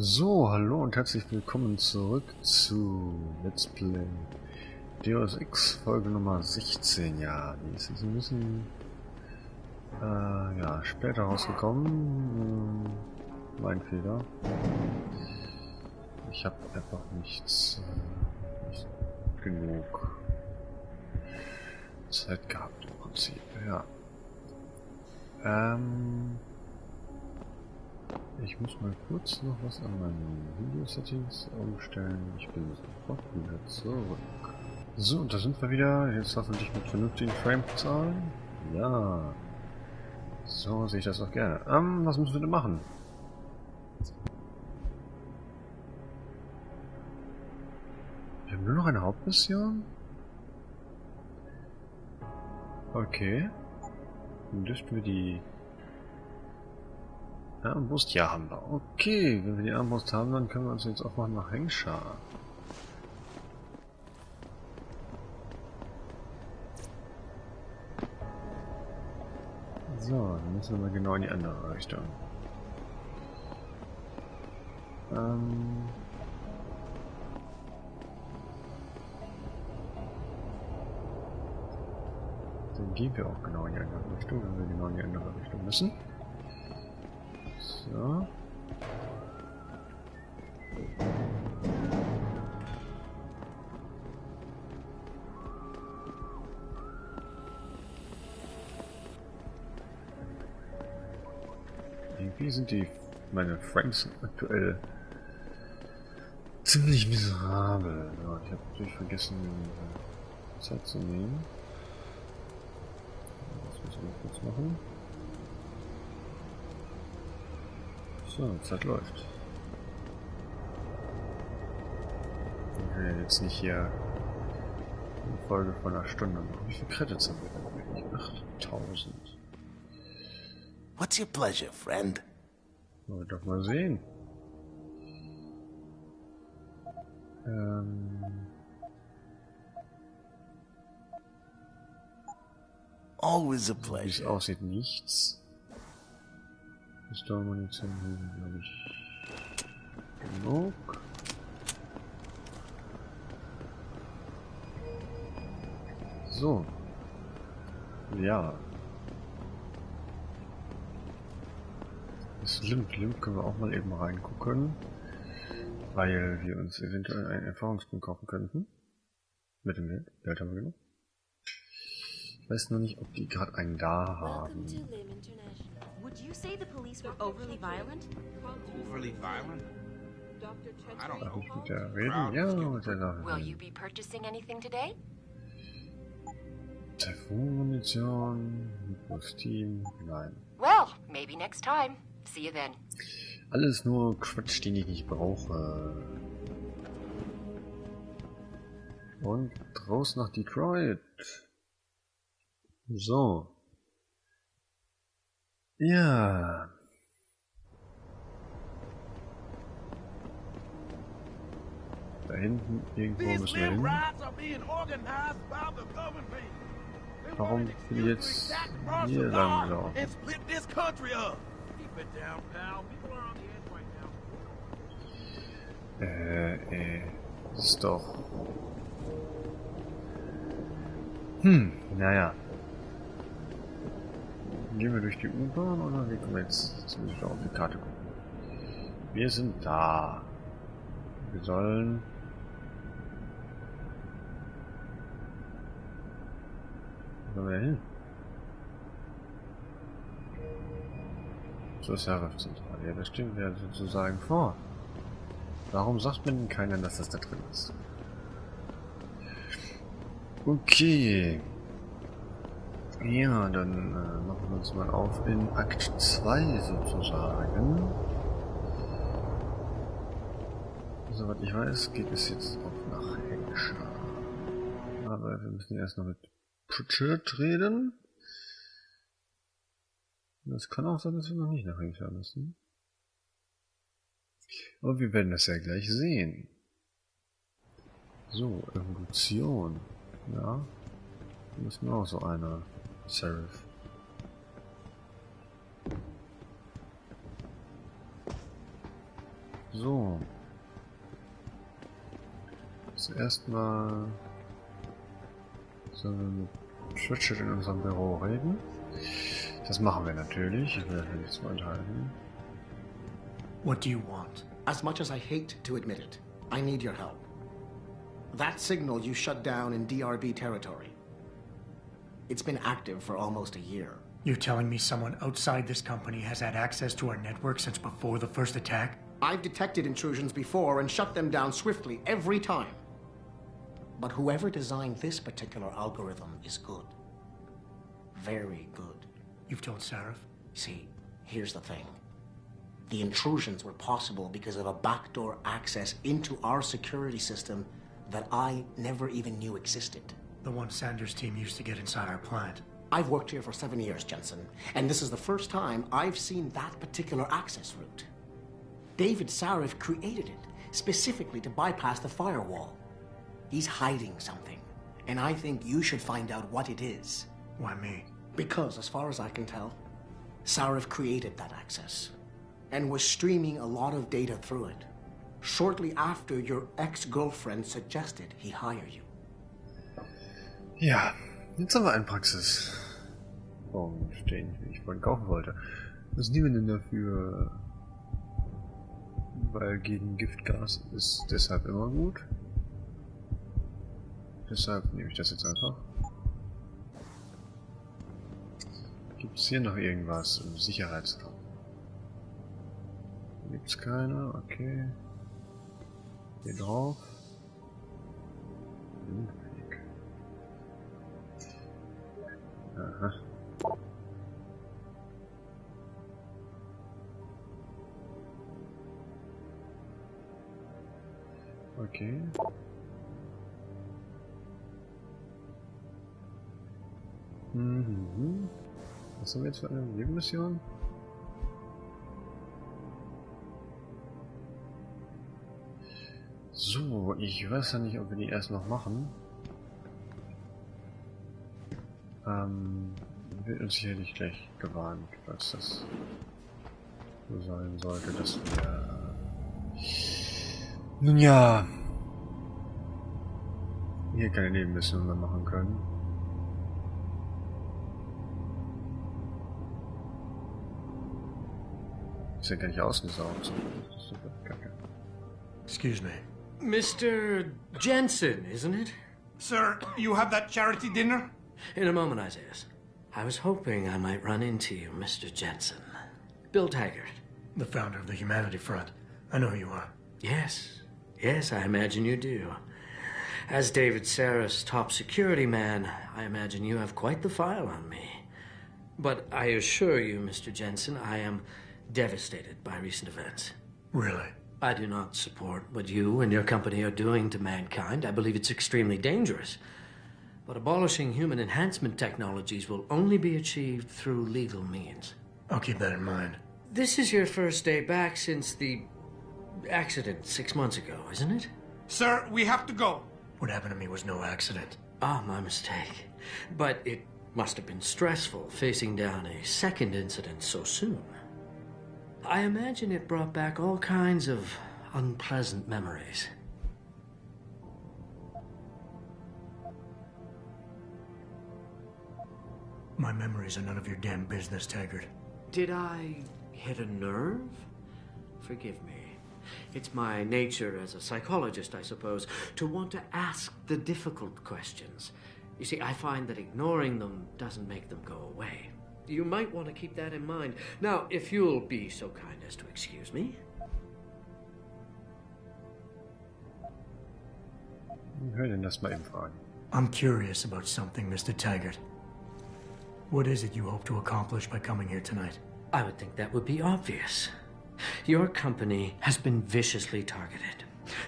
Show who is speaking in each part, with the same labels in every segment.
Speaker 1: So, hallo und herzlich willkommen zurück zu Let's Play Deus Ex Folge Nummer 16. Ja, die ist jetzt ein bisschen ja, später rausgekommen. Mein Fehler. Ich habe einfach nicht genug Zeit gehabt im Prinzip. Ja. Ich muss mal kurz noch was an meinen Video-Settings umstellen. Ich bin sofort wieder zurück. So, und da sind wir wieder. Jetzt hoffentlich mit vernünftigen Frame-Zahlen. Ja. So sehe ich das auch gerne. Was müssen wir denn machen? Wir haben nur noch eine Hauptmission? Okay. Dann dürften wir die Armbrust, ja, haben wir. Okay, wenn wir die Armbrust haben, dann können wir uns jetzt aufmachen nach Hengschar. So, dann müssen wir mal genau in die andere Richtung. Dann gehen wir auch genau in die andere Richtung, wenn wir genau in die andere Richtung müssen. So. Irgendwie sind meine Frames aktuell ziemlich miserabel. Ja, ich habe natürlich vergessen, Zeit zu nehmen. Das müssen wir kurz machen. So, Zeit läuft. Ich will ja jetzt nicht hier eine Folge von einer Stunde machen. Wie viele Credits haben wir denn eigentlich? 8000.
Speaker 2: What's your pleasure, friend?
Speaker 1: Wollen wir doch mal sehen.
Speaker 2: Always a
Speaker 1: Wie es
Speaker 2: pleasure.
Speaker 1: aussieht, nichts. Pistolmunition haben, glaube ich, genug. So. Ja. Das Limp können wir auch mal eben reingucken. Weil wir uns eventuell einen Erfahrungspunkt kaufen könnten. Mit dem Geld. Geld haben wir genug. Ich weiß noch nicht, ob die gerade einen da haben.
Speaker 3: Would you say the police were overly violent?
Speaker 4: Overly violent?
Speaker 1: Darf ich mit der reden? Ja, mit der darf
Speaker 3: Will
Speaker 1: ich
Speaker 3: you be purchasing anything today?
Speaker 1: Munition, Steam, nein.
Speaker 3: Well, maybe next time. See you then.
Speaker 1: Alles nur Quatsch, den ich nicht brauche. Und raus nach Detroit. So. Ja. Da hinten irgendwo müssen wir hin. Warum bin ich jetzt hier lang gelaufen? Das ist doch... naja. Gehen wir durch die U-Bahn oder wie kommen wir jetzt? Jetzt müssen wir auf die Karte gucken. Wir sind da. Wir sollen... Wo sollen wir hin? Zur Sheriff-Zentrale. Ja, das stehen wir sozusagen vor. Warum sagt mir denn keiner, dass das da drin ist? Okay. Ja, dann machen wir uns mal auf in Akt 2 sozusagen. Soweit ich weiß, geht es jetzt auch nach Hengschar. Aber wir müssen erst noch mit Pritchard reden. Das kann auch sein, dass wir noch nicht nach Hengschar müssen. Aber wir werden das ja gleich sehen. So, Evolution. Ja. Da ist mir auch so einer. Sheriff. So. Zuerst mal sollen wir mit Richard in unserem Büro reden. Das machen wir natürlich. Ich will das nichts mehr enthalten.
Speaker 5: What do you want?
Speaker 6: As much as I hate to admit it, I need your help. That signal you shut down in DRB territory. It's been active for almost a year.
Speaker 5: You're telling me someone outside this company has had access to our network since before the first attack?
Speaker 6: I've detected intrusions before and shut them down swiftly every time. But whoever designed this particular algorithm is good. Very good.
Speaker 5: You've told Sarif?
Speaker 6: See, here's the thing. The intrusions were possible because of a backdoor access into our security system that I never even knew existed.
Speaker 5: The one Sanders' team used to get inside our plant.
Speaker 6: I've worked here for 7 years, Jensen, and this is the first time I've seen that particular access route. David Sarif created it specifically to bypass the firewall. He's hiding something, and I think you should find out what it is.
Speaker 5: Why me?
Speaker 6: Because, as far as I can tell, Sarif created that access and was streaming a lot of data through it shortly after your ex-girlfriend suggested he hire you.
Speaker 1: Ja, jetzt haben wir einen Praxis. Warum stehen, wie ich vorhin kaufen wollte. Was nehmen wir denn dafür? Weil gegen Giftgas ist deshalb immer gut. Deshalb nehme ich das jetzt einfach. Gibt es hier noch irgendwas im Sicherheitsraum? Gibt es keine, okay. Hier drauf. Weg. Aha. Okay. Mhm. Was haben wir jetzt für eine Nebenmission? So, ich weiß ja nicht, ob wir die erst noch machen. Wird uns sicherlich gleich gewarnt, dass das so sein sollte, dass wir... Nun ja... hier keine Nebenmissionen mehr machen können. Ist ja gar nicht ausgesaugt. Das ist super kacke.
Speaker 5: Excuse me.
Speaker 7: Mr. Jensen, isn't it?
Speaker 4: Sir, you have that charity dinner?
Speaker 7: In a moment, Isaiah. I was hoping I might run into you, Mr. Jensen. Bill Taggart.
Speaker 5: The founder of the Humanity Front. I know who you are.
Speaker 7: Yes. Yes, I imagine you do. As David Sarris' top security man, I imagine you have quite the file on me. But I assure you, Mr. Jensen, I am devastated by recent events.
Speaker 5: Really?
Speaker 7: I do not support what you and your company are doing to mankind. I believe it's extremely dangerous. But abolishing human enhancement technologies will only be achieved through legal means.
Speaker 5: I'll keep that in mind.
Speaker 7: This is your first day back since the accident 6 months ago, isn't it?
Speaker 4: Sir, we have to go.
Speaker 5: What happened to me was no accident.
Speaker 7: Ah, my mistake. But it must have been stressful facing down a second incident so soon. I imagine it brought back all kinds of unpleasant memories.
Speaker 5: My memories are none of your damn business, Taggart.
Speaker 7: Did I hit a nerve? Forgive me. It's my nature as a psychologist, I suppose, to want to ask the difficult questions. You see, I find that ignoring them doesn't make them go away. You might want to keep that in mind. Now, if you'll be so kind as to excuse me.
Speaker 1: Hör denn das mal eben fragen.
Speaker 5: I'm curious about something, Mr. Taggart. What is it you hope to accomplish by coming here tonight?
Speaker 7: I would think that would be obvious. Your company has been viciously targeted.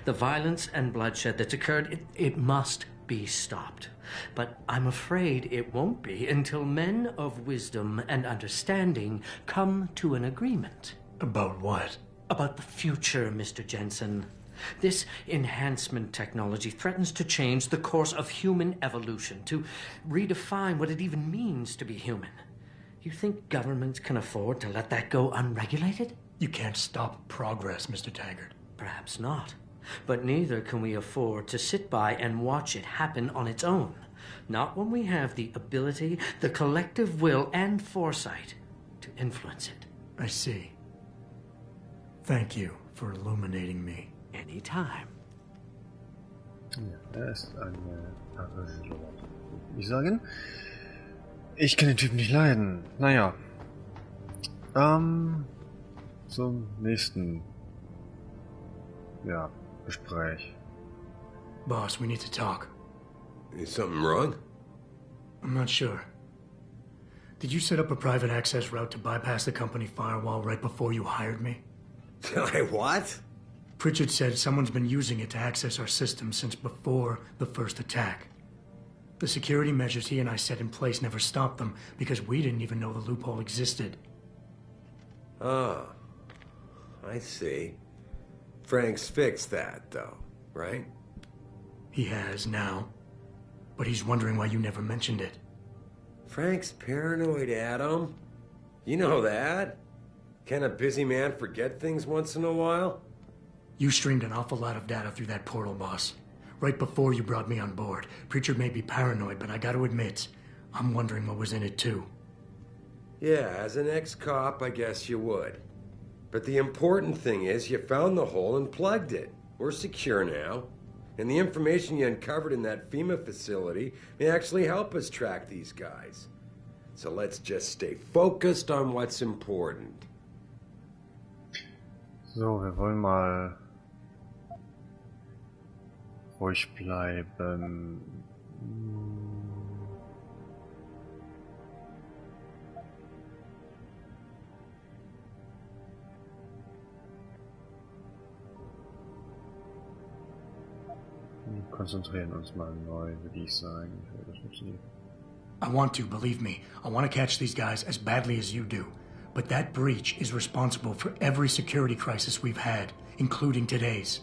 Speaker 7: The violence and bloodshed that's occurred, it must be stopped. But I'm afraid it won't be until men of wisdom and understanding come to an agreement.
Speaker 5: About what?
Speaker 7: About the future, Mr. Jensen. This enhancement technology threatens to change the course of human evolution, to redefine what it even means to be human. You think governments can afford to let that go unregulated?
Speaker 5: You can't stop progress, Mr. Taggart.
Speaker 7: perhaps not. But neither can we afford to sit by and watch it happen on its own. Not when we have the ability, the collective will, and foresight to influence it.
Speaker 5: I see. Thank you for illuminating me.
Speaker 7: Anytime.
Speaker 1: Ja, er ist ein Arrangeur. Ich sagen, ich kann den Typen nicht leiden. Naja. Zum nächsten Gespräch.
Speaker 5: Boss, we need to talk.
Speaker 2: Is something wrong?
Speaker 5: I'm not sure. Did you set up a private access route to bypass the company firewall right before you hired me?
Speaker 2: I what?
Speaker 5: Pritchard said someone's been using it to access our system since before the first attack. The security measures he and I set in place never stopped them because we didn't even know the loophole existed.
Speaker 2: Ah, I see. Frank's fixed that, though, right?
Speaker 5: He has now, but he's wondering why you never mentioned it.
Speaker 2: Frank's paranoid, Adam. You know that. Can a busy man forget things once in a while?
Speaker 5: You streamed an awful lot of data through that portal, boss. Right before you brought me on board. Pritchard may be paranoid, but I gotta admit, I'm wondering what was in it too.
Speaker 2: Yeah, as an ex-cop, I guess you would. But the important thing is you found the hole and plugged it. We're secure now. And the information you uncovered in that FEMA facility may actually help us track these guys. So let's just stay focused on what's important.
Speaker 1: So, wir wollen mal ruhig bleiben. Wir konzentrieren uns mal neu, würde ich sagen.
Speaker 5: I want to, believe me. I want to catch these guys as badly as you do. But that breach is responsible for every security crisis we've had, including today's.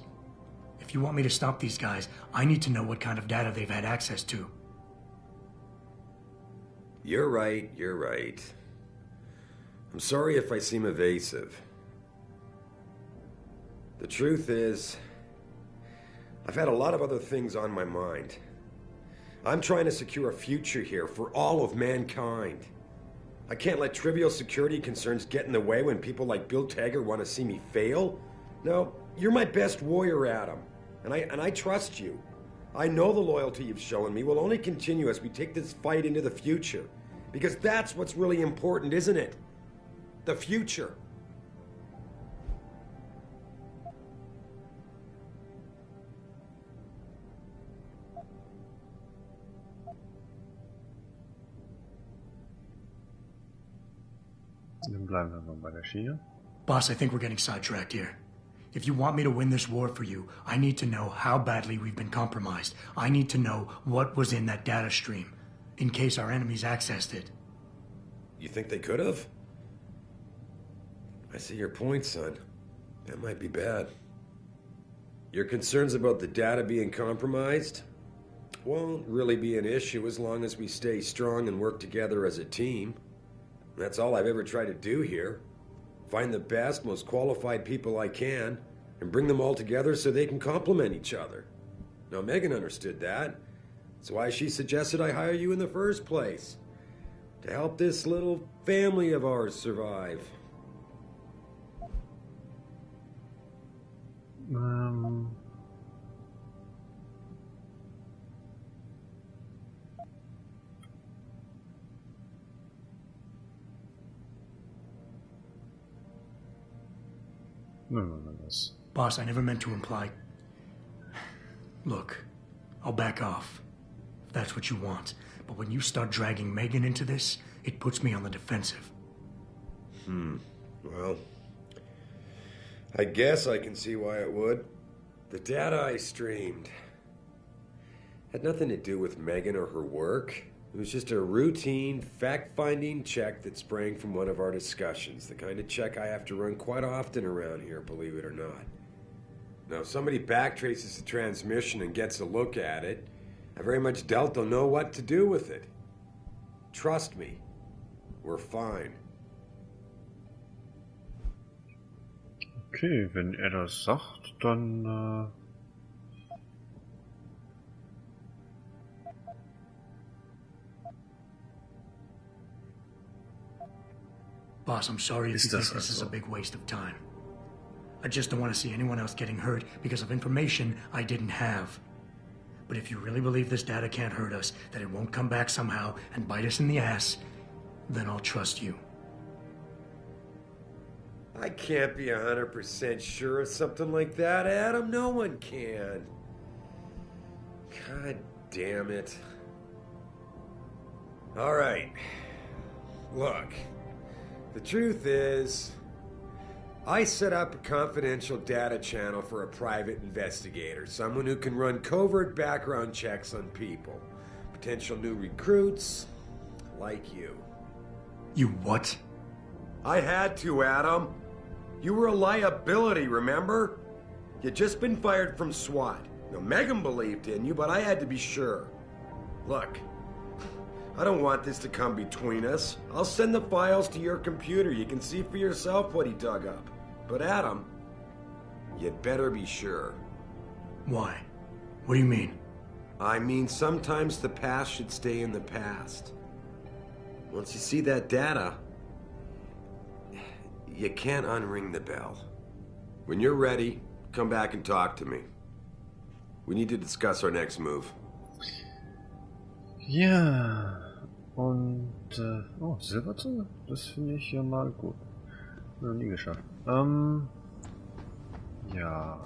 Speaker 5: If you want me to stop these guys, I need to know what kind of data they've had access to.
Speaker 2: You're right, you're right. I'm sorry if I seem evasive. The truth is, I've had a lot of other things on my mind. I'm trying to secure a future here for all of mankind. I can't let trivial security concerns get in the way when people like Bill Taggart want to see me fail. No, you're my best warrior, Adam, and I trust you. I know the loyalty you've shown me will only continue as we take this fight into the future. Because that's what's really important, isn't it? The future.
Speaker 1: Dann bleiben wir mal bei der Schiene.
Speaker 5: Boss, I think we're getting sidetracked here. If you want me to win this war for you, I need to know how badly we've been compromised. I need to know what was in that data stream, in case our enemies accessed it.
Speaker 2: You think they could have? I see your point, son. That might be bad. Your concerns about the data being compromised won't really be an issue as long as we stay strong and work together as a team. That's all I've ever tried to do here. Find the best, most qualified people I can, and bring them all together so they can complement each other. Now, Megan understood that. That's why she suggested I hire you in the first place. To help this little family of ours survive.
Speaker 1: No.
Speaker 5: Boss, I never meant to imply... Look, I'll back off, if that's what you want. But when you start dragging Megan into this, it puts me on the defensive.
Speaker 2: Well, I guess I can see why it would. The data I streamed had nothing to do with Megan or her work. It was just a routine, fact-finding check that sprang from one of our discussions. The kind of check I have to run quite often around here, believe it or not. Now, if somebody backtraces the transmission and gets a look at it, I very much doubt they'll know what to do with it. Trust me, we're fine.
Speaker 1: Okay, wenn er das sagt, dann...
Speaker 5: Boss, I'm sorry if you think
Speaker 1: das
Speaker 5: this is a
Speaker 1: also?
Speaker 5: big waste of time. I just don't want to see anyone else getting hurt because of information I didn't have. But if you really believe this data can't hurt us, that it won't come back somehow and bite us in the ass, then I'll trust you.
Speaker 2: I can't be 100% sure of something like that, Adam. No one can. God damn it. All right. Look, the truth is, I set up a confidential data channel for a private investigator, someone who can run covert background checks on people, potential new recruits, like you.
Speaker 5: You what?
Speaker 2: I had to, Adam. You were a liability, remember? You'd just been fired from SWAT. Now, Megan believed in you, but I had to be sure. Look, I don't want this to come between us. I'll send the files to your computer. You can see for yourself what he dug up. But Adam, you'd better be sure.
Speaker 5: Why? What do you mean?
Speaker 2: I mean, sometimes the past should stay in the past. Once you see that data, you can't unring the bell. When you're ready, come back and talk to me. We need to discuss our next move.
Speaker 1: Ja, und oh, Silberzunge, das finde ich ja mal gut. Noch nie geschafft. Ja.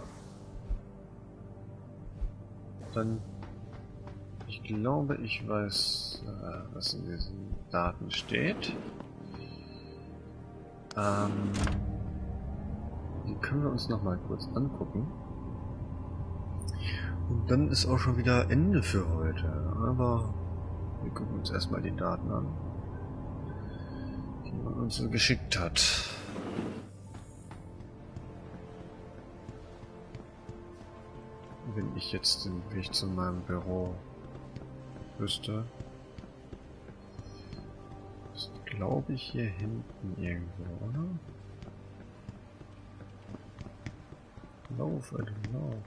Speaker 1: Dann, ich glaube, ich weiß, was in diesen Daten steht. Die können wir uns noch mal kurz angucken. Und dann ist auch schon wieder Ende für heute. Aber wir gucken uns erstmal die Daten an, die man uns so geschickt hat. Wenn ich jetzt den Weg zu meinem Büro wüsste. Das glaube ich hier hinten irgendwo, oder? Lauf, I don't know.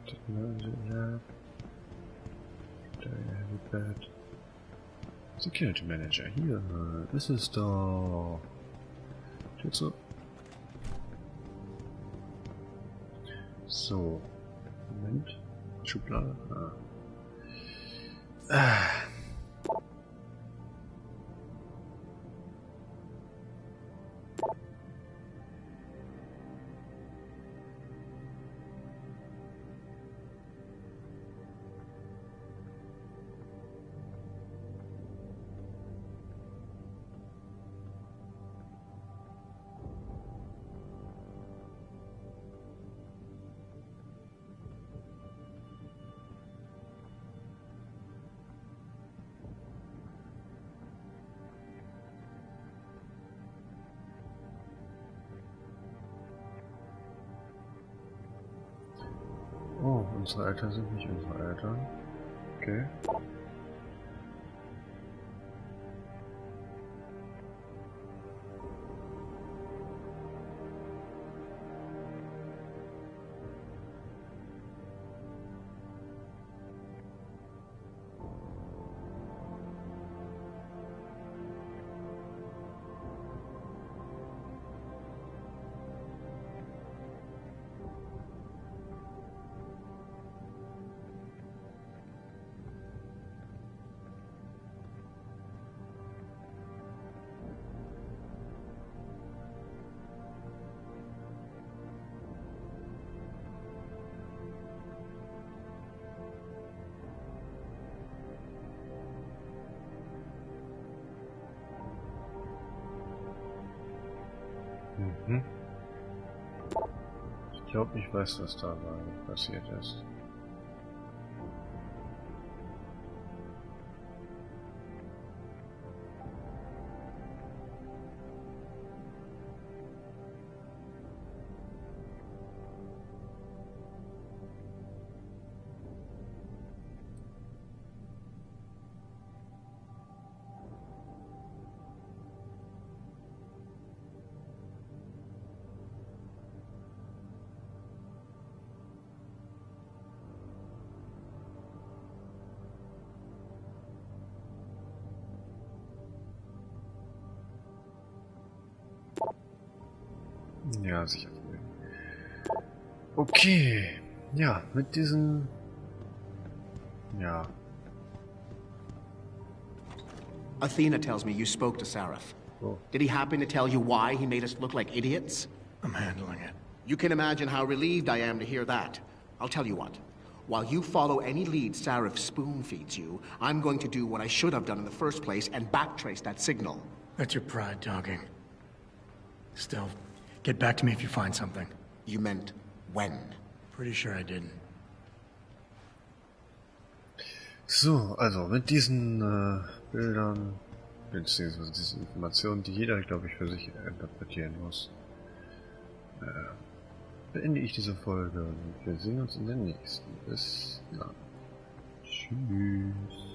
Speaker 1: Technology Lab. Heavy Bed. Security Manager, hier ist es doch. Steht so. So. Moment. Schublade. Oh, unsere Eltern sind nicht unsere Eltern. Okay. Mhm. Ich glaube, ich weiß, was da passiert ist. Ja, sicher. Okay. Ja, mit diesen... Ja.
Speaker 6: Athena tells me you spoke to Sarif.
Speaker 1: Oh.
Speaker 6: Did he happen to tell you why he made us look like idiots?
Speaker 5: I'm handling it.
Speaker 6: You can imagine how relieved I am to hear that. I'll tell you what. While you follow any lead Sarif spoon-feeds you, I'm going to do what I should have done in the first place and backtrace that signal.
Speaker 5: That's your pride talking. Still, get back to me if you find something.
Speaker 6: You meant when?
Speaker 5: Pretty sure I didn't.
Speaker 1: So, also mit diesen Bildern, beziehungsweise diesen Informationen, die jeder, glaube ich, für sich interpretieren muss, beende ich diese Folge und wir sehen uns in der nächsten. Bis dann. Tschüss.